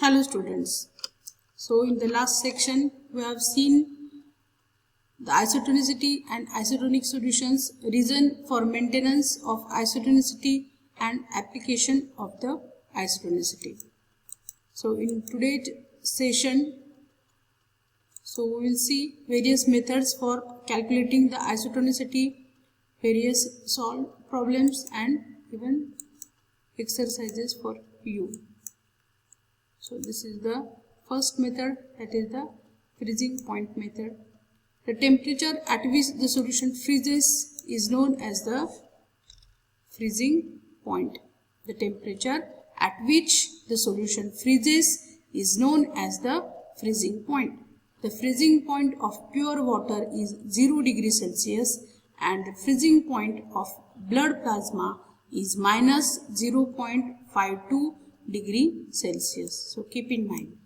Hello students. So in the last section we have seen the isotonicity and isotonic solutions, reason for maintenance of isotonicity and application of the isotonicity. So in today's session, we will see various methods for calculating the isotonicity, various solved problems and even exercises for you. So this is the first method, that is the freezing point method. The temperature at which the solution freezes is known as the freezing point. The temperature at which the solution freezes is known as the freezing point. The freezing point of pure water is 0 degrees Celsius and the freezing point of blood plasma is minus 0.52 degree Celsius. So keep in mind.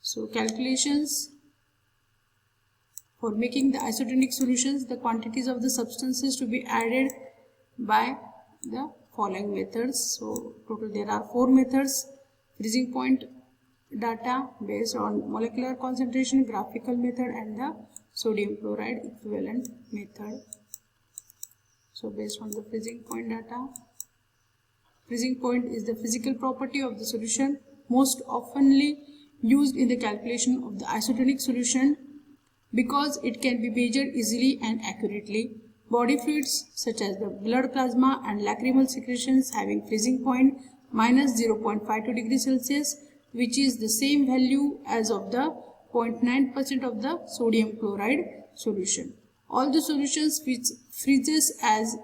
So calculations for making the isotonic solutions, the quantities of the substances to be added by the following methods. So total there are 4 methods: freezing point data based on molecular concentration, graphical method and the sodium chloride equivalent method. So based on the freezing point data, freezing point is the physical property of the solution most oftenly used in the calculation of the isotonic solution because it can be measured easily and accurately. Body fluids such as the blood plasma and lacrimal secretions having freezing point minus 0.52 degrees Celsius, which is the same value as of the 0.9% of the sodium chloride solution. All the solutions which freezes as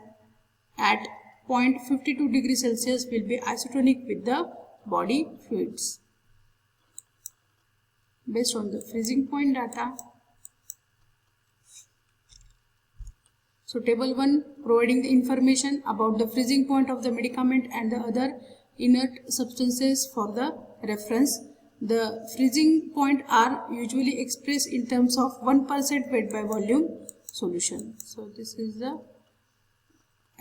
at 0.52 degrees Celsius will be isotonic with the body fluids. Based on the freezing point data, so table 1 providing the information about the freezing point of the medicament and the other inert substances for the reference. The freezing point are usually expressed in terms of 1% weight by volume solution. So this is the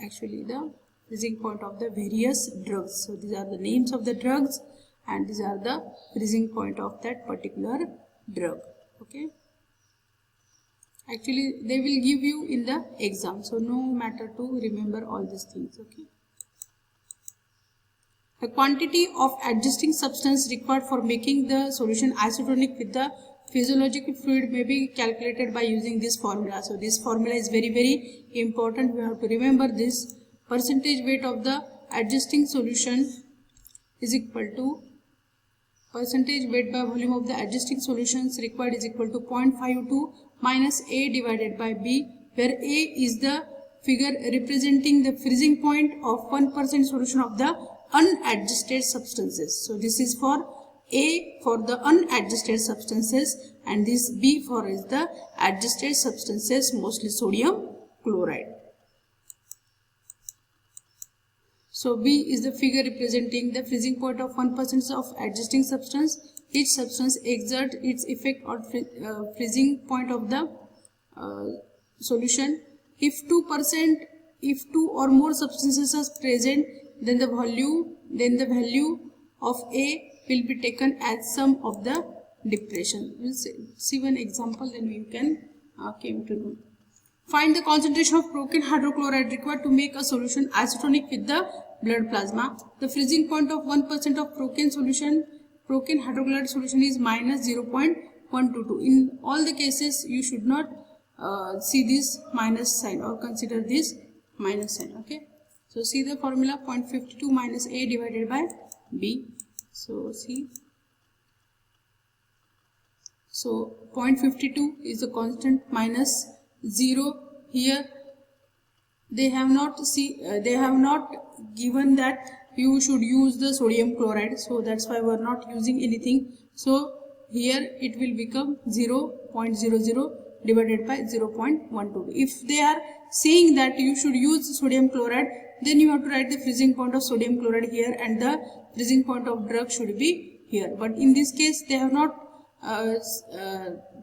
actually the freezing point of the various drugs. So these are the names of the drugs and these are the freezing point of that particular drug. Okay. Actually they will give you in the exam, so no matter to remember all these things. Okay. The quantity of adjusting substance required for making the solution isotonic with the physiological fluid may be calculated by using this formula. So this formula is very important. We have to remember this. Percentage weight of the adjusting solution is equal to percentage weight by volume of the adjusting solutions required is equal to 0.52 minus A divided by B, where A is the figure representing the freezing point of 1% solution of the unadjusted substances. So this is for A for the unadjusted substances and this B for is the adjusted substances, mostly sodium chloride. So B is the figure representing the freezing point of 1% of adjusting substance. Each substance exerts its effect on freezing point of the solution. If 2 or more substances are present, then the value of A will be taken as sum of the depression. We'll see one example, then we can came to know. Find the concentration of procaine hydrochloride required to make a solution isotonic with the blood plasma. The freezing point of 1% of procaine hydrochloride solution is minus 0.122. In all the cases, you should not see this minus sign or consider this minus sign. Okay. So see the formula 0.52 minus A divided by B. So see. So 0.52 is the constant minus 0 here. They have not given that you should use the sodium chloride, so that's why we are not using anything. So here it will become 0.00 divided by 0.12. If they are saying that you should use sodium chloride, then you have to write the freezing point of sodium chloride here and the freezing point of drug should be here. But in this case they have not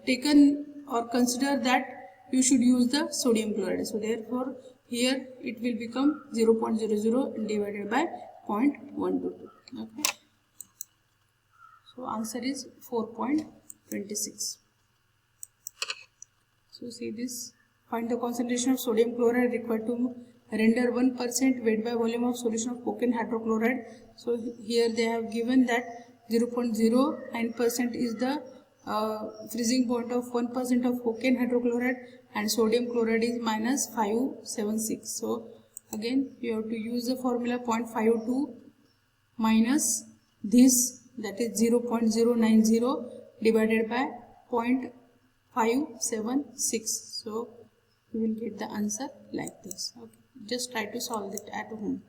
taken or consider that you should use the sodium chloride. So therefore here it will become 0.00 divided by 0.122. Okay. So answer is 4.26. So see this, find the concentration of sodium chloride required to render 1% weight by volume of solution of cocaine hydrochloride. So here they have given that 0.09% is the freezing point of 1% of cocaine hydrochloride, and sodium chloride is minus 576. So again you have to use the formula 0.52 minus this, that is 0.090 divided by 0.576. So you will get the answer like this. Okay, just try to solve it at home.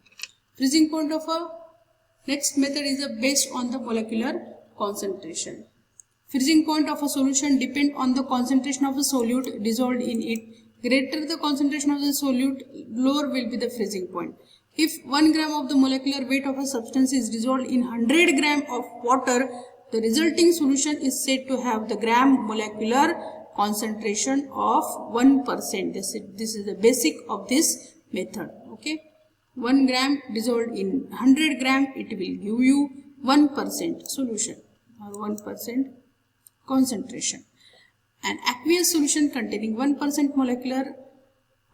Freezing point of a next method is based on the molecular concentration. Freezing point of a solution depend on the concentration of the solute dissolved in it. Greater the concentration of the solute, lower will be the freezing point. If 1 gram of the molecular weight of a substance is dissolved in 100 gram of water, the resulting solution is said to have the gram molecular concentration of 1%. This is the basic of this method. Okay, 1 gram dissolved in 100 gram, it will give you 1% solution or 1% concentration. An aqueous solution containing 1% molecular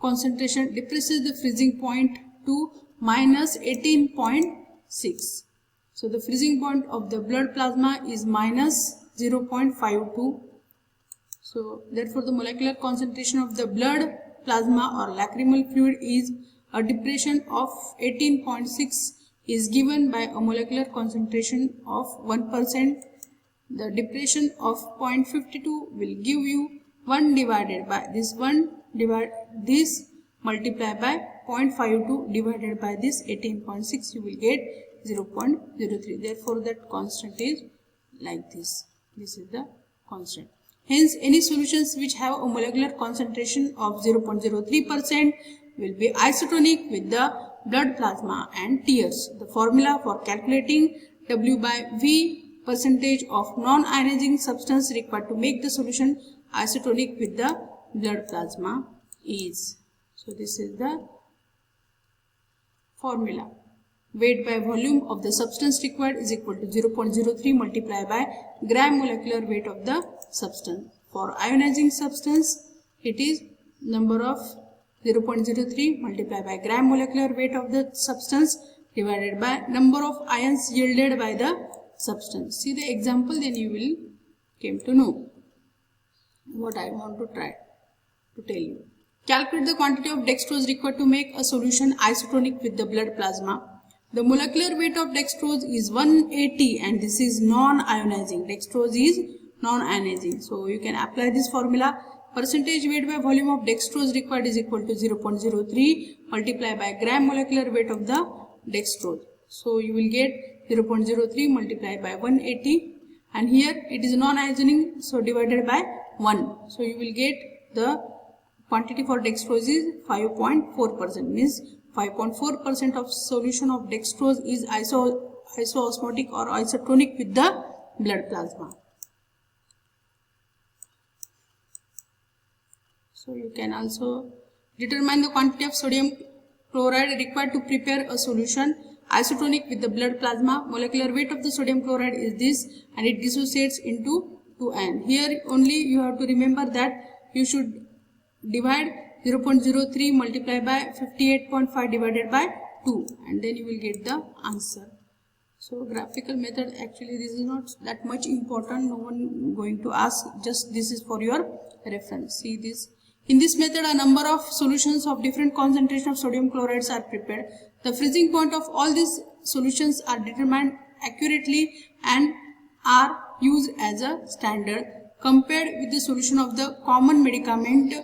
concentration depresses the freezing point to minus 18.6. So the freezing point of the blood plasma is minus 0.52. So therefore the molecular concentration of the blood plasma or lacrimal fluid is a depression of 18.6 is given by a molecular concentration of 1%. The depression of 0.52 will give you 1 divided by this 1 multiplied by 0.52 divided by this 18.6, you will get 0.03. Therefore that constant is like this. This is the constant. Hence any solutions which have a molecular concentration of 0.03% will be isotonic with the blood plasma and tears. The formula for calculating W by V percentage of non-ionizing substance required to make the solution isotonic with the blood plasma is. So this is the formula. Weight by volume of the substance required is equal to 0.03 multiplied by gram molecular weight of the substance. For ionizing substance, it is number of 0.03 multiplied by gram molecular weight of the substance divided by number of ions yielded by the substance. See the example, then you will came to know what I want to try to tell you. Calculate the quantity of dextrose required to make a solution isotonic with the blood plasma. The molecular weight of dextrose is 180 and this is non-ionizing. Dextrose is non-ionizing. So you can apply this formula. Percentage weight by volume of dextrose required is equal to 0.03 multiplied by gram molecular weight of the dextrose. So you will get 0.03 multiplied by 180, and here it is non-ionizing, so divided by 1. So you will get the quantity for dextrose is 5.4%, means 5.4% of solution of dextrose is isoosmotic or isotonic with the blood plasma. So you can also determine the quantity of sodium chloride required to prepare a solution isotonic with the blood plasma. Molecular weight of the sodium chloride is this and it dissociates into 2 ion. Here only you have to remember that you should divide 0.03 multiplied by 58.5 divided by 2 and then you will get the answer. So graphical method, actually this is not that much important, no one going to ask, just this is for your reference. See this. In this method a number of solutions of different concentration of sodium chlorides are prepared. The freezing point of all these solutions are determined accurately and are used as a standard compared with the solution of the common medicament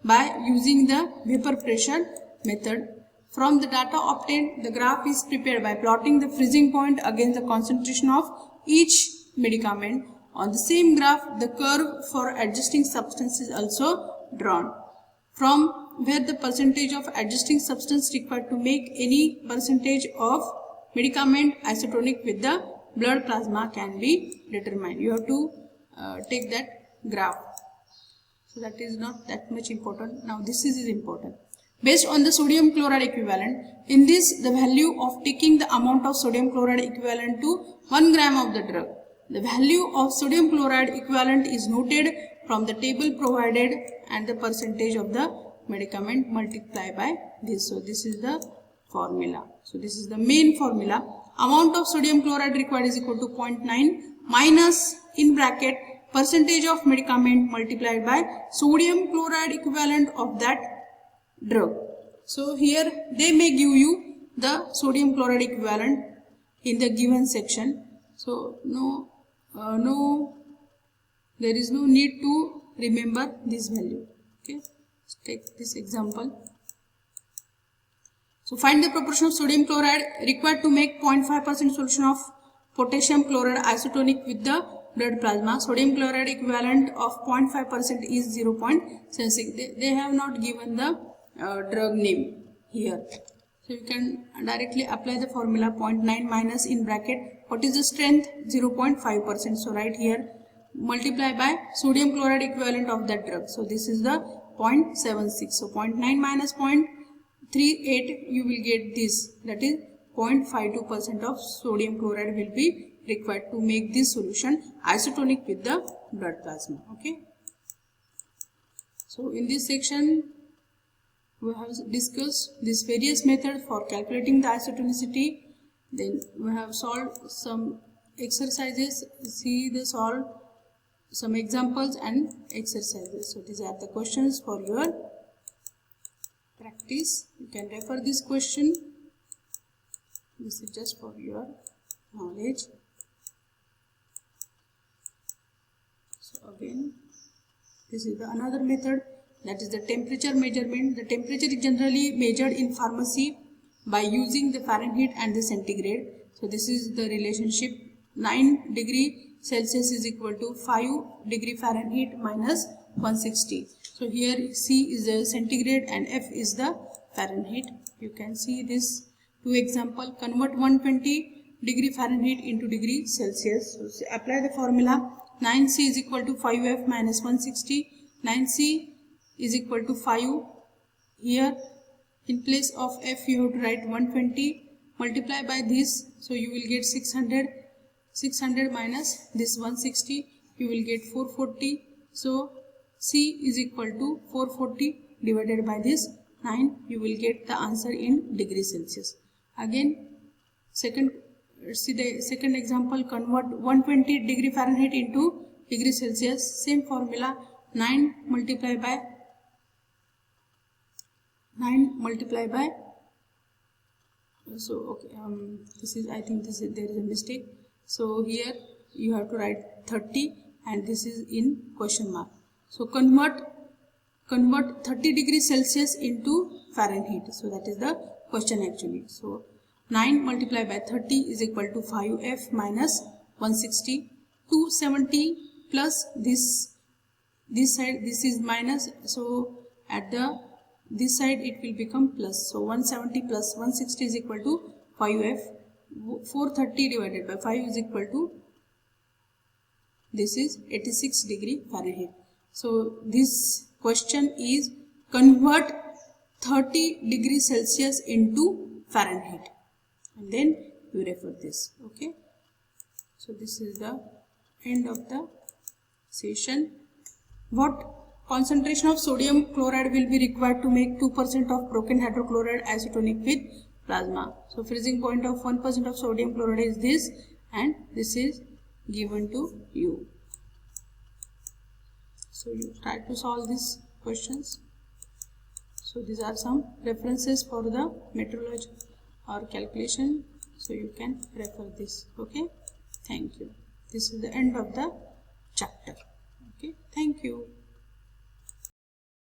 by using the vapor pressure method. From the data obtained, the graph is prepared by plotting the freezing point against the concentration of each medicament. On the same graph, the curve for adjusting substance is also drawn, from where the percentage of adjusting substance required to make any percentage of medicament isotonic with the blood plasma can be determined. You have to take that graph. So that is not that much important. Now this is important. Based on the sodium chloride equivalent, in this the value of taking the amount of sodium chloride equivalent to 1 gram of the drug. The value of sodium chloride equivalent is noted from the table provided and the percentage of the medicament multiplied by this. So this is the formula. So this is the main formula. Amount of sodium chloride required is equal to 0.9 minus in bracket percentage of medicament multiplied by sodium chloride equivalent of that drug. So here they may give you the sodium chloride equivalent in the given section. So there is no need to remember this value. Okay, let's take this example. So find the proportion of sodium chloride required to make 0.5% solution of potassium chloride isotonic with the blood plasma. Sodium chloride equivalent of 0.5% is 0.76. They have not given the drug name here. So you can directly apply the formula 0.9 minus in bracket. What is the strength? 0.5%. So right here multiply by sodium chloride equivalent of that drug. So this is the 0.76. So 0.9 minus 0.38 you will get this, that is 0.52% of sodium chloride will be required to make this solution isotonic with the blood plasma. Okay. So in this section we have discussed these various methods for calculating the isotonicity. Then we have solved some exercises. Solve some examples and exercises. So these are the questions for your practice. You can refer this question. This is just for your knowledge. So again, this is another method, that is the temperature measurement. The temperature is generally measured in pharmacy by using the Fahrenheit and the centigrade. So this is the relationship. 9 degree Celsius is equal to 5 degree Fahrenheit minus 160. So here C is the centigrade and F is the Fahrenheit. You can see this two example. Convert 120 degree Fahrenheit into degree Celsius. So apply the formula. 9C is equal to 5F minus 160. 9C is equal to 5. Here in place of F you have to write 120. Multiply by this. So you will get 600. 600 minus this 160. You will get 440. So C is equal to 440 divided by this 9. You will get the answer in degree Celsius. Again, see the second example. Convert 120 degree Fahrenheit into degree Celsius. Same formula. 9 multiply by so okay, this is, I think this is, there is a mistake. So here you have to write 30 and this is in question mark. So convert 30 degrees Celsius into Fahrenheit. So that is the question actually. So 9 multiplied by 30 is equal to 5F minus 160. 270 plus this side, this is minus. So at this side it will become plus. So 170 plus 160 is equal to 5F. 430 divided by 5 is equal to, this is 86 degree Fahrenheit. So this question is convert 30 degrees Celsius into Fahrenheit and then you refer this. Okay. So this is the end of the session. What concentration of sodium chloride will be required to make 2% of broken hydrochloride isotonic with plasma? So freezing point of 1% of sodium chloride is this, and this is given to you. So you try to solve these questions. So these are some references for the metrology or calculation. So you can refer this. Okay. Thank you. This is the end of the chapter. Okay. Thank you.